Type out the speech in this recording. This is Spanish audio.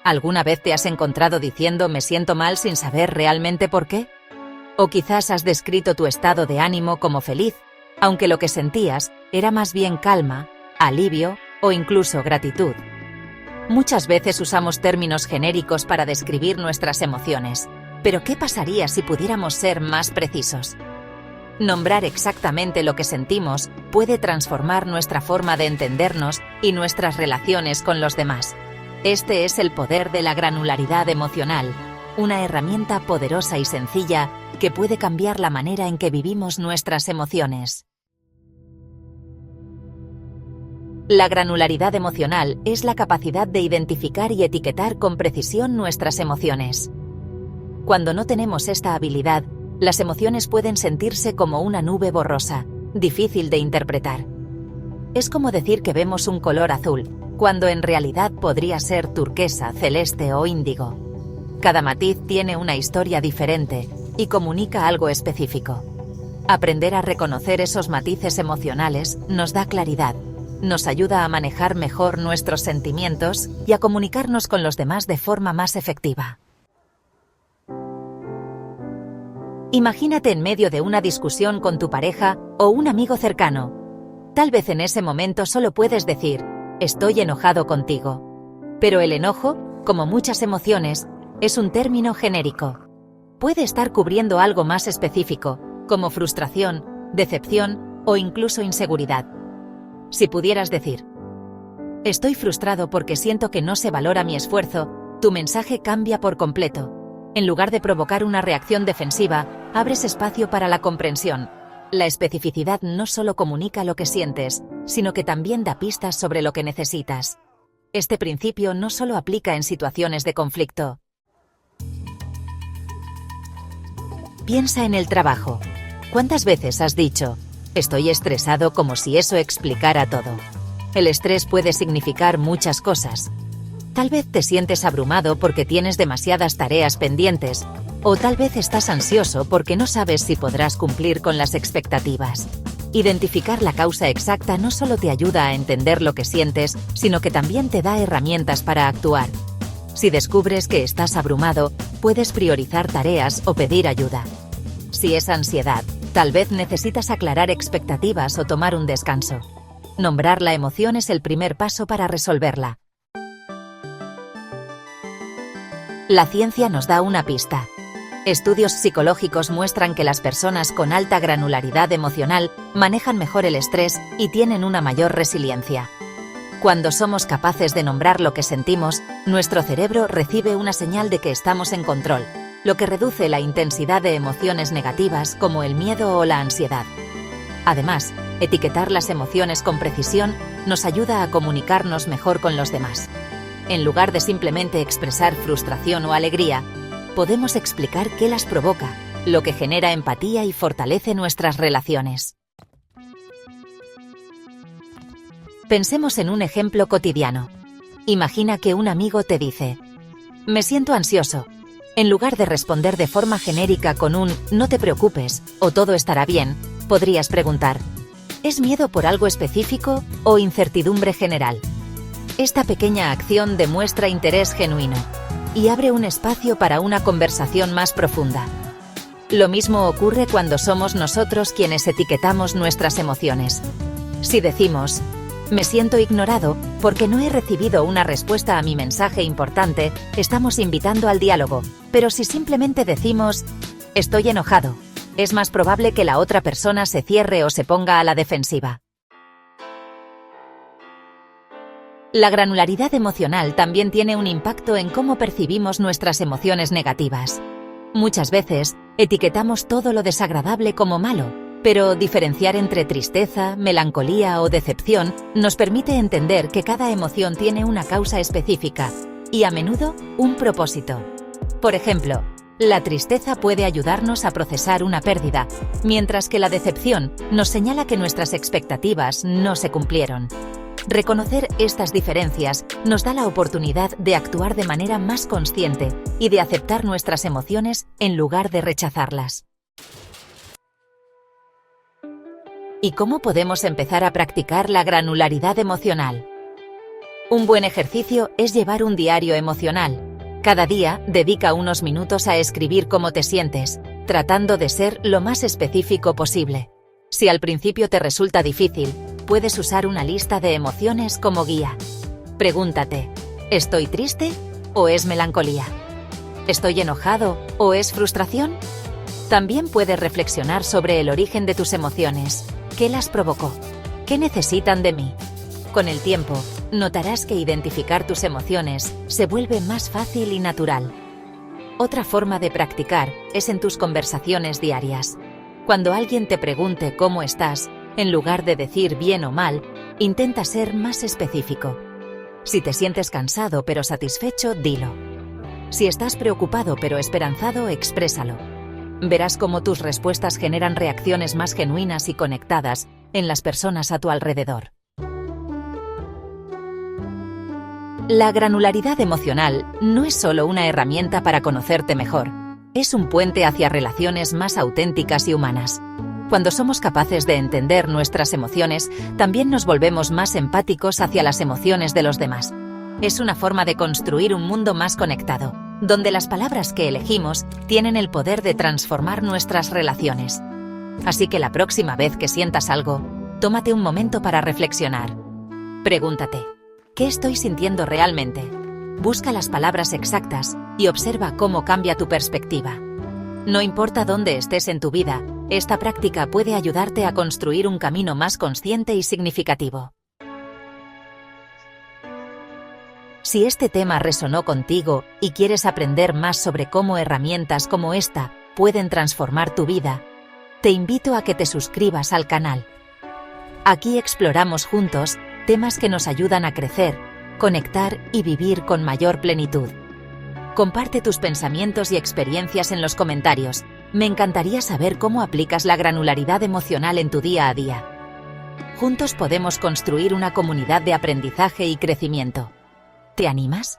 ¿Alguna vez te has encontrado diciendo me siento mal sin saber realmente por qué? O quizás has descrito tu estado de ánimo como feliz, aunque lo que sentías era más bien calma, alivio o incluso gratitud. Muchas veces usamos términos genéricos para describir nuestras emociones, pero ¿qué pasaría si pudiéramos ser más precisos? Nombrar exactamente lo que sentimos puede transformar nuestra forma de entendernos y nuestras relaciones con los demás. Este es el poder de la granularidad emocional, una herramienta poderosa y sencilla que puede cambiar la manera en que vivimos nuestras emociones. La granularidad emocional es la capacidad de identificar y etiquetar con precisión nuestras emociones. Cuando no tenemos esta habilidad, las emociones pueden sentirse como una nube borrosa, difícil de interpretar. Es como decir que vemos un color azul, cuando en realidad podría ser turquesa, celeste o índigo. Cada matiz tiene una historia diferente y comunica algo específico. Aprender a reconocer esos matices emocionales nos da claridad, nos ayuda a manejar mejor nuestros sentimientos y a comunicarnos con los demás de forma más efectiva. Imagínate en medio de una discusión con tu pareja o un amigo cercano. Tal vez en ese momento solo puedes decir, estoy enojado contigo. Pero el enojo, como muchas emociones, es un término genérico. Puede estar cubriendo algo más específico, como frustración, decepción o incluso inseguridad. Si pudieras decir, estoy frustrado porque siento que no se valora mi esfuerzo, tu mensaje cambia por completo. En lugar de provocar una reacción defensiva, abres espacio para la comprensión. La especificidad no solo comunica lo que sientes, sino que también da pistas sobre lo que necesitas. Este principio no solo aplica en situaciones de conflicto. Piensa en el trabajo. ¿Cuántas veces has dicho, estoy estresado, como si eso explicara todo? El estrés puede significar muchas cosas. Tal vez te sientes abrumado porque tienes demasiadas tareas pendientes, o tal vez estás ansioso porque no sabes si podrás cumplir con las expectativas. Identificar la causa exacta no solo te ayuda a entender lo que sientes, sino que también te da herramientas para actuar. Si descubres que estás abrumado, puedes priorizar tareas o pedir ayuda. Si es ansiedad, tal vez necesitas aclarar expectativas o tomar un descanso. Nombrar la emoción es el primer paso para resolverla. La ciencia nos da una pista. Estudios psicológicos muestran que las personas con alta granularidad emocional manejan mejor el estrés y tienen una mayor resiliencia. Cuando somos capaces de nombrar lo que sentimos, nuestro cerebro recibe una señal de que estamos en control, lo que reduce la intensidad de emociones negativas como el miedo o la ansiedad. Además, etiquetar las emociones con precisión nos ayuda a comunicarnos mejor con los demás. En lugar de simplemente expresar frustración o alegría, podemos explicar qué las provoca, lo que genera empatía y fortalece nuestras relaciones. Pensemos en un ejemplo cotidiano. Imagina que un amigo te dice, me siento ansioso. En lugar de responder de forma genérica con un no te preocupes o todo estará bien, podrías preguntar, ¿es miedo por algo específico o incertidumbre general? Esta pequeña acción demuestra interés genuino y abre un espacio para una conversación más profunda. Lo mismo ocurre cuando somos nosotros quienes etiquetamos nuestras emociones. Si decimos, me siento ignorado porque no he recibido una respuesta a mi mensaje importante, estamos invitando al diálogo, pero si simplemente decimos, estoy enojado, es más probable que la otra persona se cierre o se ponga a la defensiva. La granularidad emocional también tiene un impacto en cómo percibimos nuestras emociones negativas. Muchas veces, etiquetamos todo lo desagradable como malo, pero diferenciar entre tristeza, melancolía o decepción nos permite entender que cada emoción tiene una causa específica y, a menudo, un propósito. Por ejemplo, la tristeza puede ayudarnos a procesar una pérdida, mientras que la decepción nos señala que nuestras expectativas no se cumplieron. Reconocer estas diferencias nos da la oportunidad de actuar de manera más consciente y de aceptar nuestras emociones en lugar de rechazarlas. ¿Y cómo podemos empezar a practicar la granularidad emocional? Un buen ejercicio es llevar un diario emocional. Cada día, dedica unos minutos a escribir cómo te sientes, tratando de ser lo más específico posible. Si al principio te resulta difícil, puedes usar una lista de emociones como guía. Pregúntate, ¿estoy triste o es melancolía? ¿Estoy enojado o es frustración? También puedes reflexionar sobre el origen de tus emociones. ¿Qué las provocó? ¿Qué necesitan de mí? Con el tiempo, notarás que identificar tus emociones se vuelve más fácil y natural. Otra forma de practicar es en tus conversaciones diarias. Cuando alguien te pregunte cómo estás, en lugar de decir bien o mal, intenta ser más específico. Si te sientes cansado pero satisfecho, dilo. Si estás preocupado pero esperanzado, exprésalo. Verás cómo tus respuestas generan reacciones más genuinas y conectadas en las personas a tu alrededor. La granularidad emocional no es solo una herramienta para conocerte mejor, es un puente hacia relaciones más auténticas y humanas. Cuando somos capaces de entender nuestras emociones, también nos volvemos más empáticos hacia las emociones de los demás. Es una forma de construir un mundo más conectado, donde las palabras que elegimos tienen el poder de transformar nuestras relaciones. Así que la próxima vez que sientas algo, tómate un momento para reflexionar. Pregúntate, ¿qué estoy sintiendo realmente? Busca las palabras exactas y observa cómo cambia tu perspectiva. No importa dónde estés en tu vida, esta práctica puede ayudarte a construir un camino más consciente y significativo. Si este tema resonó contigo y quieres aprender más sobre cómo herramientas como esta pueden transformar tu vida, te invito a que te suscribas al canal. Aquí exploramos juntos temas que nos ayudan a crecer, conectar y vivir con mayor plenitud. Comparte tus pensamientos y experiencias en los comentarios. Me encantaría saber cómo aplicas la granularidad emocional en tu día a día. Juntos podemos construir una comunidad de aprendizaje y crecimiento. ¿Te animas?